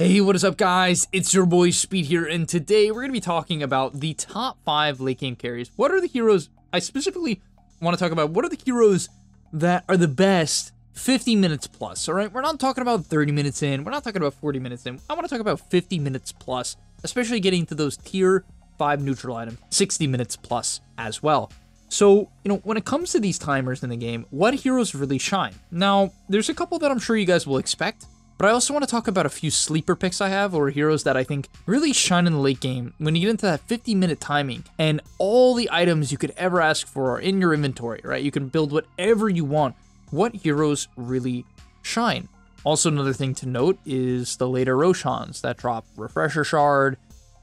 Hey, what is up, guys? It's your boy Speed here, and today we're going to be talking about the top 5 late game carries. What are the heroes? I specifically want to talk about what are the heroes that are the best 50 minutes plus, all right? We're not talking about 30 minutes in. We're not talking about 40 minutes in. I want to talk about 50 minutes plus, especially getting to those tier 5 neutral items, 60 minutes plus as well. So, when it comes to these timers in the game, what heroes really shine? Now, there's a couple that I'm sure you guys will expect. But I also want to talk about a few sleeper picks I have, or heroes that I think really shine in the late game when you get into that 50-minute timing and all the items you could ever ask for are in your inventory, right? You can build whatever you want. What heroes really shine? Also, another thing to note is the later Roshans that drop Refresher Shard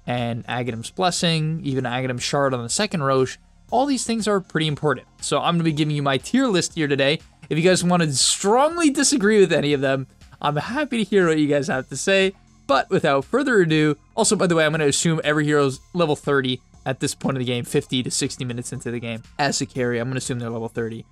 and Aghanim's Blessing, even Aghanim's Shard on the second Rosh. All these things are pretty important. So I'm going to be giving you my tier list here today. If you guys want to strongly disagree with any of them, I'm happy to hear what you guys have to say, but without further ado, also, by the way, I'm going to assume every hero's level 30 at this point of the game, 50 to 60 minutes into the game. As a carry, I'm going to assume they're level 30.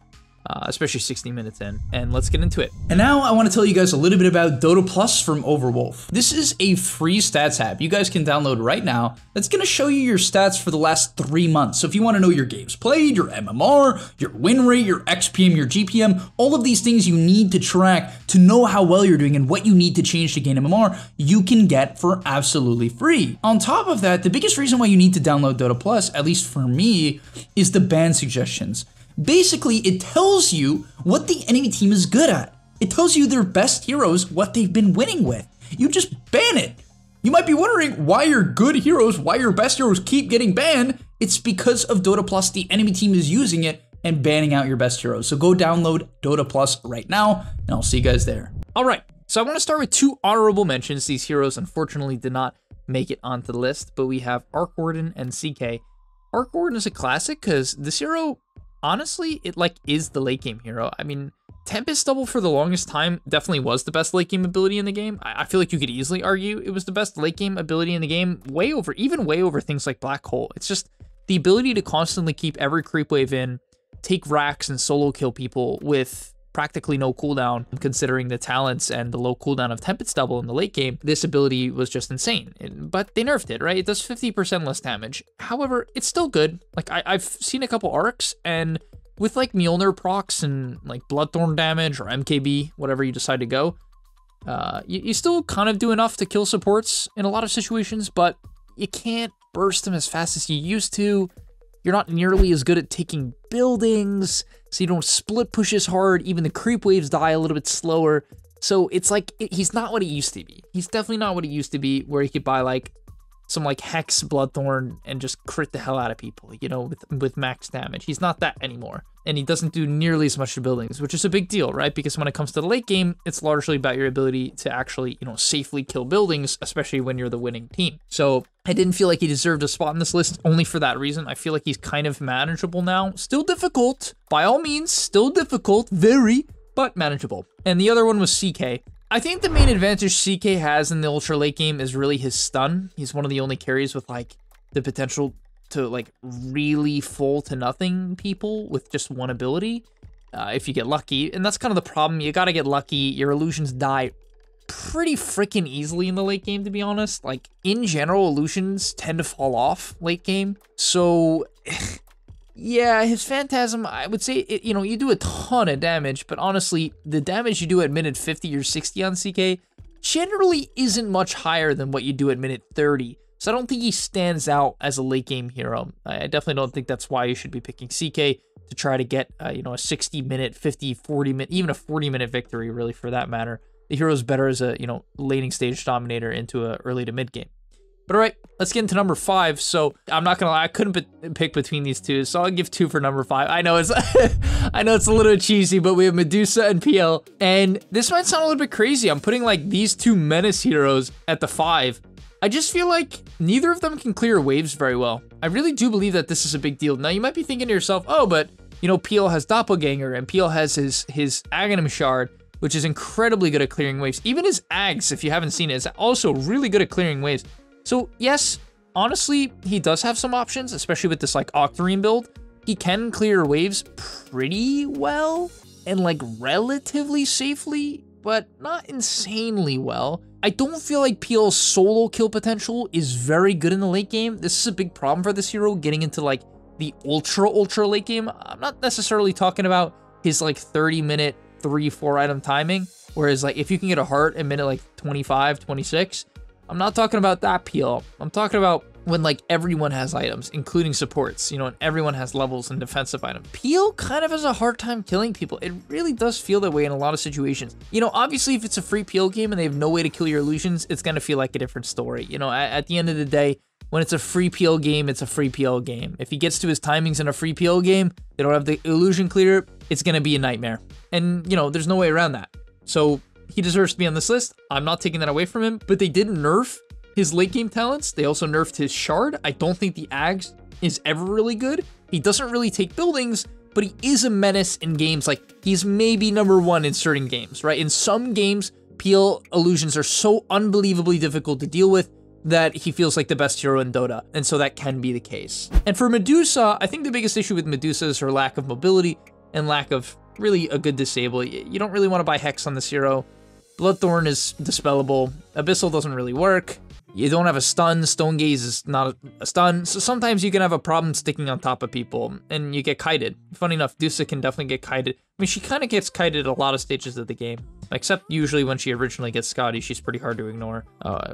Especially 60 minutes in, and let's get into it. And now I want to tell you guys a little bit about DotaPlus from Overwolf. This is a free stats app you guys can download right now that's going to show you your stats for the last 3 months. So if you want to know your games played, your MMR, your win rate, your XPM, your GPM, all of these things you need to track to know how well you're doing and what you need to change to gain MMR, you can get for absolutely free. On top of that, the biggest reason why you need to download DotaPlus, at least for me, is the ban suggestions. Basically, it tells you what the enemy team is good at. It tells you their best heroes, what they've been winning with. You just ban it. You might be wondering why your good heroes, why your best heroes keep getting banned. It's because of DotaPlus. The enemy team is using it and banning out your best heroes. So go download DotaPlus right now, and I'll see you guys there. All right, so I want to start with 2 honorable mentions. These heroes unfortunately did not make it onto the list, but we have Arc Warden and CK. Arc Warden is a classic because this hero, honestly, it is the late game hero. I mean, Tempest Double for the longest time definitely was the best late game ability in the game. I feel like you could easily argue it was the best late game ability in the game, even way over things like Black Hole. It's just the ability to constantly keep every creep wave in, take racks and solo kill people with practically no cooldown, considering the talents and the low cooldown of Tempest Double in the late game. This ability was just insane, but they nerfed it, right? It does 50% less damage. However, it's still good. I've seen a couple arcs, and with Mjolnir procs and Bloodthorn damage or MKB, whatever you decide to go, you still kind of do enough to kill supports in a lot of situations, but you can't burst them as fast as you used to. You're not nearly as good at taking buildings, so you don't split push as hard. Even the creep waves die a little bit slower. So it's he's not what he used to be. He's definitely not what he used to be, where he could buy some Hex Bloodthorn and just crit the hell out of people, with max damage. He's not that anymore. And he doesn't do nearly as much to buildings, which is a big deal, right? Because when it comes to the late game, it's largely about your ability to actually, safely kill buildings, especially when you're the winning team. So I didn't feel like he deserved a spot in this list only for that reason. I feel like he's kind of manageable now. Still difficult, by all means, still difficult, very, but manageable. And the other one was CK. I think the main advantage CK has in the ultra late game is really his stun. He's one of the only carries with the potential to really full to nothing people with just one ability, if you get lucky. And that's kind of the problem. You gotta get lucky. Your illusions die pretty freaking easily in the late game, to be honest. In general, illusions tend to fall off late game. So yeah, his Phantasm, I would say, you do a ton of damage, but honestly, the damage you do at minute 50 or 60 on CK generally isn't much higher than what you do at minute 30. So I don't think he stands out as a late game hero. I definitely don't think that's why you should be picking CK to try to get, a 60-minute, 50, 40-minute, even a 40-minute victory, really, for that matter. The hero's better as a, laning stage dominator into a early to mid game. But all right, let's get into number 5. So I'm not gonna lie, I couldn't pick between these two, so I'll give 2 for number 5. I know it's I know it's a little cheesy, but we have Medusa and PL, and this might sound a little bit crazy. I'm putting these 2 menace heroes at the 5. I just feel like neither of them can clear waves very well. I really do believe that this is a big deal. Now, you might be thinking to yourself, oh, but, PL has Doppelganger, and PL has his Aghanim Shard, which is incredibly good at clearing waves. Even his Ags, if you haven't seen it, is also really good at clearing waves. So, yes, honestly, he does have some options, especially with this, Octarine build. He can clear waves pretty well and, relatively safely. but not insanely well. I don't feel like Peel's solo kill potential is very good in the late game. This is a big problem for this hero, getting into like the ultra late game. I'm not necessarily talking about his like 30-minute 3-4 item timing, whereas like if you can get a heart in minute like 25, 26, I'm not talking about that Peel. I'm talking about when like everyone has items, including supports, you know, and everyone has levels and defensive items. Peel kind of has a hard time killing people. It really does feel that way in a lot of situations. You know, obviously if it's a free Peel game and they have no way to kill your illusions, it's gonna feel like a different story. You know, at the end of the day, when it's a free Peel game, it's a free Peel game. If he gets to his timings in a free Peel game, they don't have the illusion clear, it's gonna be a nightmare. And you know, there's no way around that. So he deserves to be on this list. I'm not taking that away from him, but they did nerf his late game talents. They also nerfed his shard. I don't think the Ags is ever really good. He doesn't really take buildings, but he is a menace in games. Like, he's maybe #1 in certain games, right? In some games, Peel illusions are so unbelievably difficult to deal with that he feels like the best hero in Dota, and so that can be the case. And for Medusa, I think the biggest issue with Medusa is her lack of mobility and lack of really a good disable. You don't really want to buy Hex on this hero. Bloodthorn is dispellable. Abyssal doesn't really work. You don't have a stun. Stone Gaze is not a stun. So sometimes you can have a problem sticking on top of people and you get kited. Funny enough, Dusa can definitely get kited. I mean, she kind of gets kited at a lot of stages of the game, except usually when she originally gets Scotty, she's pretty hard to ignore.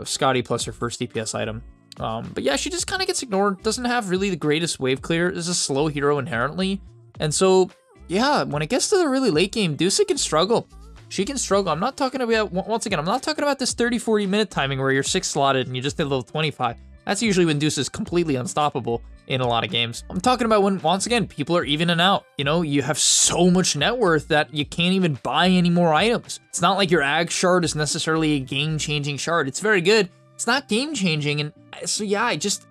Scotty plus her first DPS item. But yeah, she just kind of gets ignored. Doesn't have really the greatest wave clear. Is a slow hero inherently. And so, yeah, when it gets to the really late game, Dusa can struggle. She can struggle. I'm not talking about, once again, I'm not talking about this 30-40 minute timing where you're 6 slotted and you just hit level 25. That's usually when Deuce is completely unstoppable in a lot of games. I'm talking about when, once again, people are evening out. You know, you have so much net worth that you can't even buy any more items. It's not like your Ag shard is necessarily a game-changing shard. It's very good. It's not game-changing, and so yeah, I just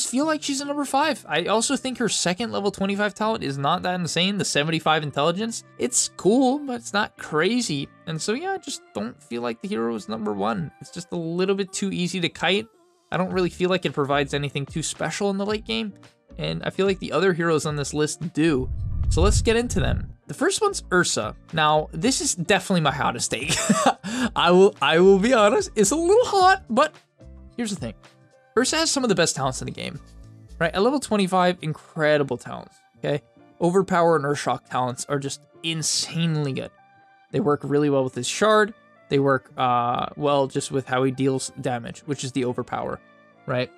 feel like she's a #5. I also think her second level 25 talent is not that insane. The 75 intelligence, it's cool, but it's not crazy. And so yeah, I just don't feel like the hero is #1. It's just a little bit too easy to kite. I don't really feel like it provides anything too special in the late game, and I feel like the other heroes on this list do. So let's get into them. The first one's Ursa. Now, this is definitely my hottest take. I will be honest, it's a little hot, but here's the thing. Ursa has some of the best talents in the game, right? At level 25, incredible talents, okay? Overpower and Earthshock talents are just insanely good. They work really well with his shard. They work well just with how he deals damage, which is the Overpower, right?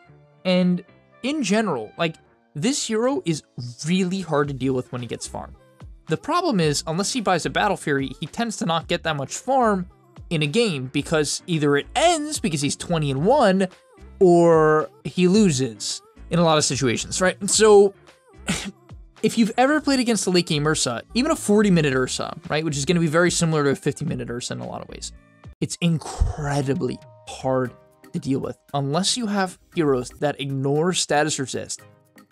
And in general, like, this hero is really hard to deal with when he gets farmed. The problem is, unless he buys a Battle Fury, he tends to not get that much farm in a game because either it ends because he's 20-1 or he loses in a lot of situations, right? So if you've ever played against a late game Ursa, even a 40-minute Ursa, right, which is going to be very similar to a 50-minute Ursa in a lot of ways, it's incredibly hard to deal with. Unless you have heroes that ignore status resist,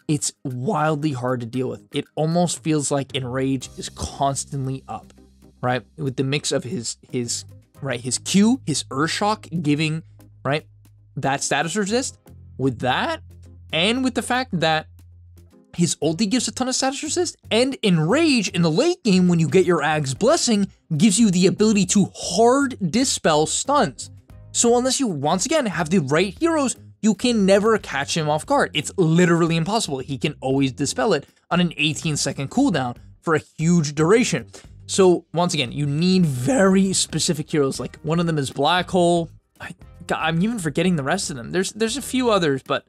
it's wildly hard to deal with. It almost feels like Enrage is constantly up, right? With the mix of his Q, his Earthshock giving, right, that status resist, with that, and with the fact that his ulti gives a ton of status resist, and Enrage in the late game when you get your Ag's Blessing gives you the ability to hard dispel stuns. So unless you, once again, have the right heroes, you can never catch him off guard. It's literally impossible. He can always dispel it on an 18-second cooldown for a huge duration. So once again, you need very specific heroes. Like one of them is Black Hole. I'm even forgetting the rest of them. There's a few others, but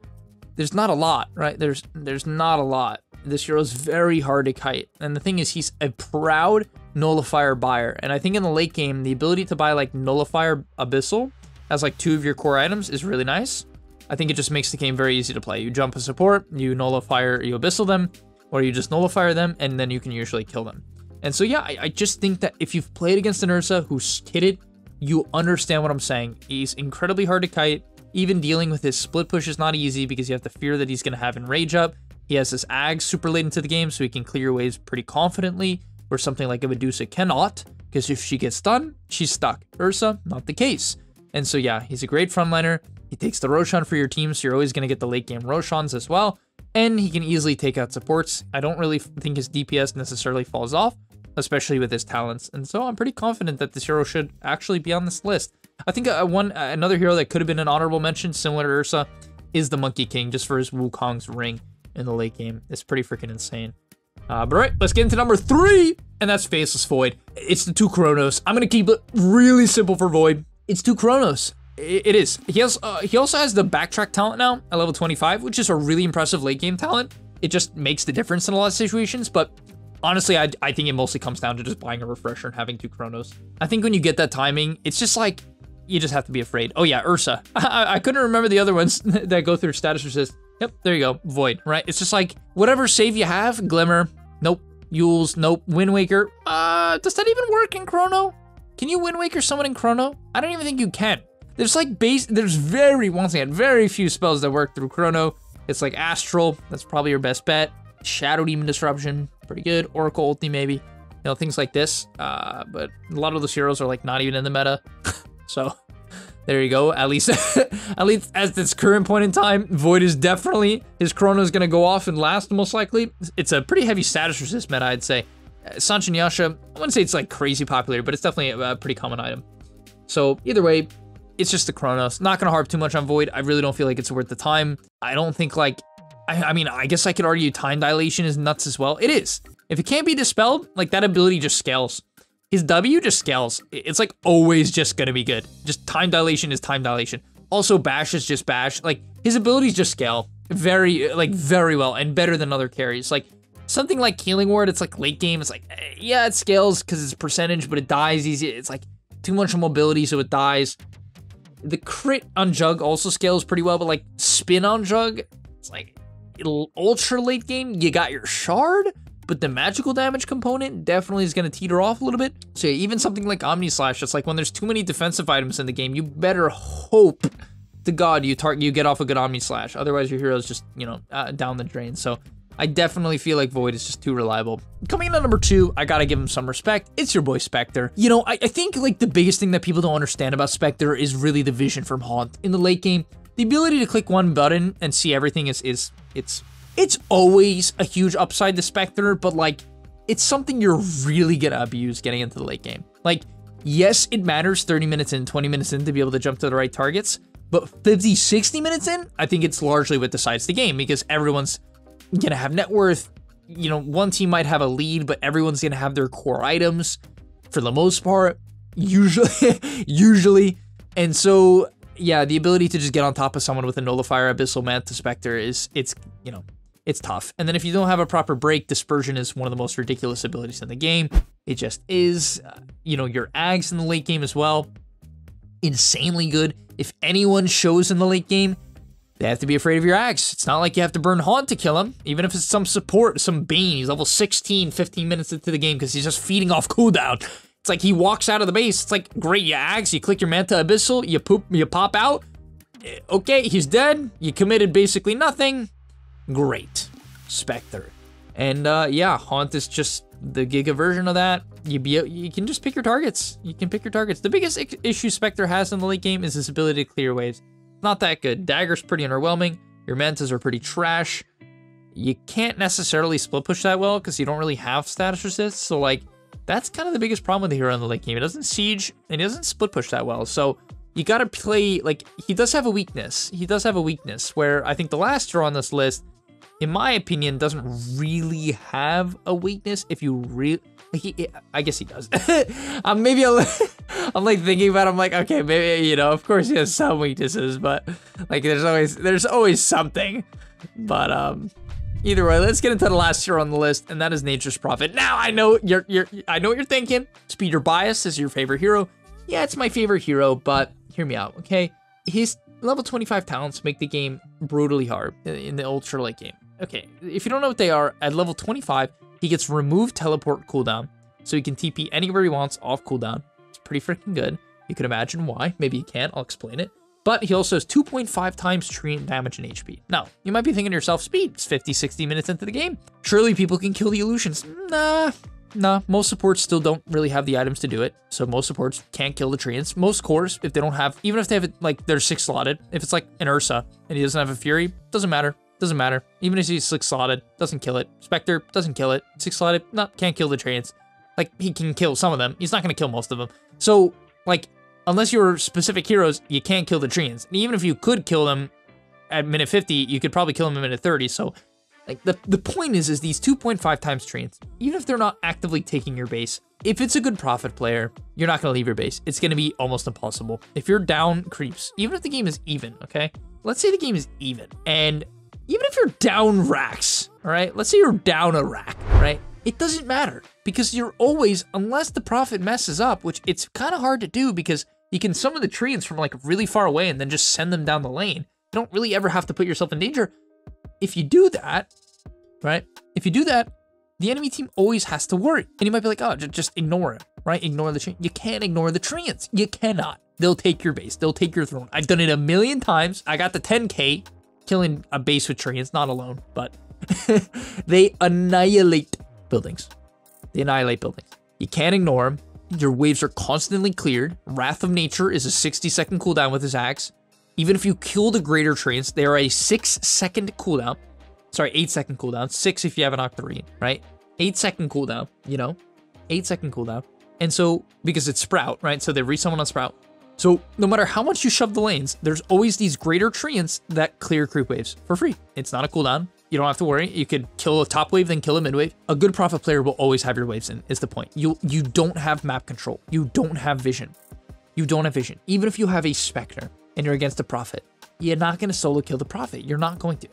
there's not a lot, right? There's not a lot. This hero is very hard to kite. And the thing is, he's a proud Nullifier buyer. And I think in the late game, the ability to buy like Nullifier Abyssal as like 2 of your core items is really nice. I think it just makes the game very easy to play. You jump a support, you Nullifier, you Abyssal them, or you just Nullifier them, and then you can usually kill them. And so yeah, I just think that if you've played against an Ursa who's kitted, you understand what I'm saying. He's incredibly hard to kite. Even dealing with his split push is not easy because you have the fear that he's going to have Enrage up. He has this Ag super late into the game, so he can clear waves pretty confidently, where something like a Medusa cannot, because if she gets done, she's stuck. Ursa, not the case. And so yeah, he's a great frontliner. He takes the Roshan for your team, so you're always going to get the late game Roshans as well. And he can easily take out supports. I don't really think his DPS necessarily falls off, especially with his talents. And so I'm pretty confident that this hero should actually be on this list. I think another hero that could have been an honorable mention, similar to Ursa, is the Monkey King, just for his Wukong's ring in the late game. It's pretty freaking insane. But all right, let's get into number 3, and that's Faceless Void. It's the 2 Chronos. I'm gonna keep it really simple for Void. It's 2 Chronos. It is. He also has the backtrack talent now at level 25, which is a really impressive late game talent. It just makes the difference in a lot of situations, but honestly, I think it mostly comes down to just buying a refresher and having 2 Chronos. I think when you get that timing, it's just like, you just have to be afraid. Oh yeah, Ursa. I couldn't remember the other ones that go through status resist. Yep, there you go, Void, right? It's just like, whatever save you have, Glimmer, nope. Yules, nope. Wind Waker, does that even work in Chrono? Can you Wind Waker someone in Chrono? I don't even think you can. There's like there's once again, very few spells that work through Chrono. It's like Astral, that's probably your best bet. Shadow Demon Disruption, pretty good. Oracle Ulti maybe, you know, things like this. But a lot of those heroes are like not even in the meta. So there you go. At least at this current point in time, Void is definitely, his Chrono is gonna go off and last most likely. It's a pretty heavy status resist meta, I'd say. Sancho and Yasha, I wouldn't say it's like crazy popular, but it's definitely a pretty common item. So either way, it's just the Chronos. Not gonna harp too much on Void. I really don't feel like it's worth the time. I don't think like, I mean, I guess I could argue time dilation is nuts as well. It is. If it can't be dispelled, like that ability just scales. His W just scales. It's like always just gonna be good. Just time dilation is time dilation. Also bash is just bash. Like his abilities just scale very well and better than other carries. Like something like Healing Ward, it's like late game, it's like, yeah, it scales because it's percentage, but it dies easy. It's like too much mobility, so it dies. The crit on Jug also scales pretty well, but like spin on Jug, it's like ultra late game, you got your shard, but the magical damage component definitely is going to teeter off a little bit. So yeah, even something like Omni Slash, it's like when there's too many defensive items in the game, you better hope to God you get off a good Omni Slash. Otherwise, your hero's just, you know, down the drain. So I definitely feel like Void is just too reliable. Coming in at number 2, I gotta give him some respect. It's your boy Spectre. You know, I think like the biggest thing that people don't understand about Spectre is really the vision from Haunt. In the late game, the ability to click one button and see everything it's always a huge upside to Spectre, but like, it's something you're really gonna abuse getting into the late game. Like, yes, it matters 30 minutes in, 20 minutes in to be able to jump to the right targets, but 50, 60 minutes in, I think it's largely what decides the game because everyone's gonna have net worth. You know, one team might have a lead, but everyone's gonna have their core items for the most part, usually. And so, yeah, the ability to just get on top of someone with a Nullifier, Abyssal Manta, Spectre it's tough. And then if you don't have a proper break, Dispersion is one of the most ridiculous abilities in the game. It just is. You know, your Ags in the late game as well, insanely good. If anyone shows in the late game, they have to be afraid of your Ags. It's not like you have to burn Haunt to kill him, even if it's some support, some Bane. He's level 16, 15 minutes into the game because he's just feeding off cooldown. It's like he walks out of the base. It's like, great, you Ags, you click your Manta Abyssal, you pop out. Okay, he's dead. You committed basically nothing. Great. Spectre. And yeah, Haunt is just the Giga version of that. You can just pick your targets. You can pick your targets. The biggest issue Spectre has in the late game is his ability to clear waves. Not that good. Dagger's pretty underwhelming. Your Mantas are pretty trash. You can't necessarily split push that well because you don't really have status resist. So like, that's kind of the biggest problem with the hero in the late game. It doesn't siege and it doesn't split push that well. So you gotta play, like, he does have a weakness. He does have a weakness where I think the last hero on this list, in my opinion, doesn't really have a weakness. If you really, I guess he does. Maybe I'm like thinking about it, I'm like, okay, maybe, you know, of course he has some weaknesses, but like there's always something. But either way, let's get into the last hero on the list, and that is Nature's Prophet. Now I know I know what you're thinking. Speeder Bias is your favorite hero. Yeah, it's my favorite hero, but hear me out, okay? His level 25 talents make the game brutally hard in the ultra late game. Okay, if you don't know what they are, at level 25, he gets removed teleport cooldown, so he can TP anywhere he wants off cooldown. It's pretty freaking good. You can imagine why. Maybe you can't, I'll explain it. But he also has 2.5 times treant damage and HP. Now, you might be thinking to yourself, speed, it's 50, 60 minutes into the game. Surely people can kill the illusions. Nah, most supports still don't really have the items to do it. So most supports can't kill the treants. Most cores, if they don't have, even if they have it, like they're 6 slotted, if it's like an Ursa and he doesn't have a Fury, doesn't matter. Doesn't matter. Even if he's 6 slotted, doesn't kill it. Spectre doesn't kill it. 6 slotted, no, can't kill the treants. Like, he can kill some of them. He's not going to kill most of them. So, like, unless you're specific heroes, you can't kill the Treants. And even if you could kill them at minute 50, you could probably kill them at minute 30. So, like, the point is these 2.5 times Treants, even if they're not actively taking your base, if it's a good Prophet player, you're not going to leave your base. It's going to be almost impossible. If you're down creeps, even if the game is even, okay? Let's say the game is even. And even if you're down racks, all right? Let's say you're down a rack, right? It doesn't matter because you're always, unless the Prophet messes up, which it's kind of hard to do because you can summon the Treants from like really far away and then just send them down the lane. You don't really ever have to put yourself in danger. If you do that, right? If you do that, the enemy team always has to worry. And you might be like, oh, just ignore it, right? Ignore the Treants. You can't ignore the Treants. You cannot. They'll take your base. They'll take your throne. I've done it a million times. I got the 10K killing a base with Treants, not alone, but they annihilate buildings. They annihilate buildings. You can't ignore them. Your waves are constantly cleared. Wrath of Nature is a 60-second cooldown with his axe. Even if you kill the greater Treants, they are a 6-second cooldown. Sorry, 8-second cooldown. 6 if you have an Octarine, right? 8-second cooldown, you know? 8-second cooldown. And so, because it's Sprout, right? So they resummon on Sprout. So no matter how much you shove the lanes, there's always these greater Treants that clear creep waves for free. It's not a cooldown. You don't have to worry. You could kill a top wave, then kill a mid wave. A good Prophet player will always have your waves in, is the point. You don't have map control. You don't have vision. You don't have vision. Even if you have a Spectre and you're against a Prophet, you're not going to solo kill the Prophet. You're not going to.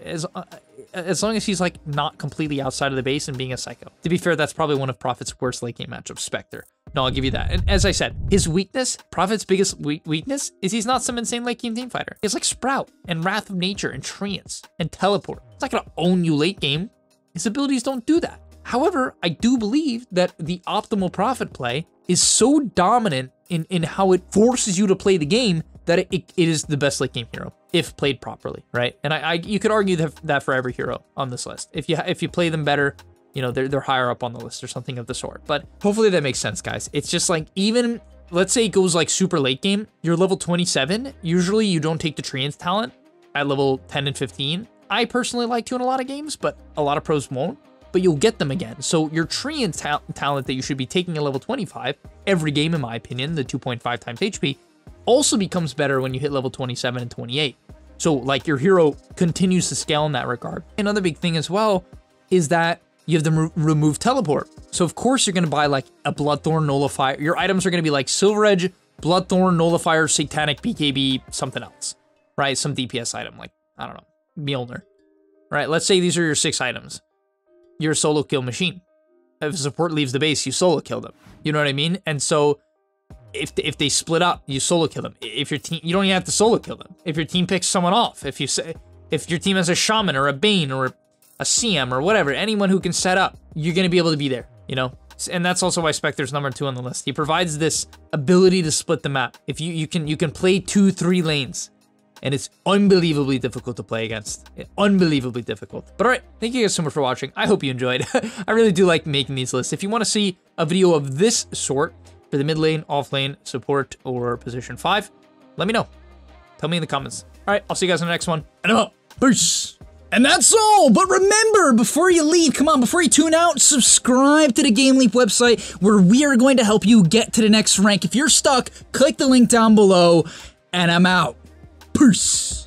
As long as he's like not completely outside of the base and being a psycho. To be fair, that's probably one of Prophet's worst late game matchups, Spectre. No, I'll give you that. And as I said, his weakness, Prophet's biggest weakness, is he's not some insane late game team fighter. He's like Sprout and Wrath of Nature and Treants and Teleport. It's not going to own you late game. His abilities don't do that. However, I do believe that the optimal Prophet play is so dominant in how it forces you to play the game that it is the best late game hero if played properly, right? And you could argue that for every hero on this list. If you play them better, you know, they're higher up on the list or something of the sort. But hopefully that makes sense, guys. It's just like, even let's say it goes like super late game, you're level 27. Usually you don't take the Treants talent at level 10 and 15. I personally like to in a lot of games, but a lot of pros won't. But you'll get them again. So your Treant talent that you should be taking at level 25 every game, in my opinion, the 2.5 times HP, also becomes better when you hit level 27 and 28. So like your hero continues to scale in that regard. Another big thing as well is that you have them remove teleport. So of course you're gonna buy like a Bloodthorn Nullifier. Your items are gonna be like Silver Edge, Bloodthorn, Nullifier, Satanic, BKB, something else, right? Some DPS item, like, I don't know, Mjolnir, right? Let's say these are your 6 items. You're a solo kill machine. If a support leaves the base, you solo kill them. You know what I mean? And so if they split up, you solo kill them. If your team, you don't even have to solo kill them. If your team picks someone off, if your team has a Shaman or a Bane or a CM or whatever, anyone who can set up, you're gonna be able to be there, you know? And that's also why Spectre's number 2 on the list. He provides this ability to split the map. If you can play 2-3 lanes, and it's unbelievably difficult to play against. Unbelievably difficult. But all right, thank you guys so much for watching. I hope you enjoyed. I really do like making these lists. If you want to see a video of this sort for the mid lane, off lane, support, or position 5, let me know. Tell me in the comments. All right, I'll see you guys in the next one. And I'm out. Peace. And that's all. But remember, before you leave, come on, before you tune out, subscribe to the GameLeap website where we are going to help you get to the next rank. If you're stuck, click the link down below, and I'm out. Peace.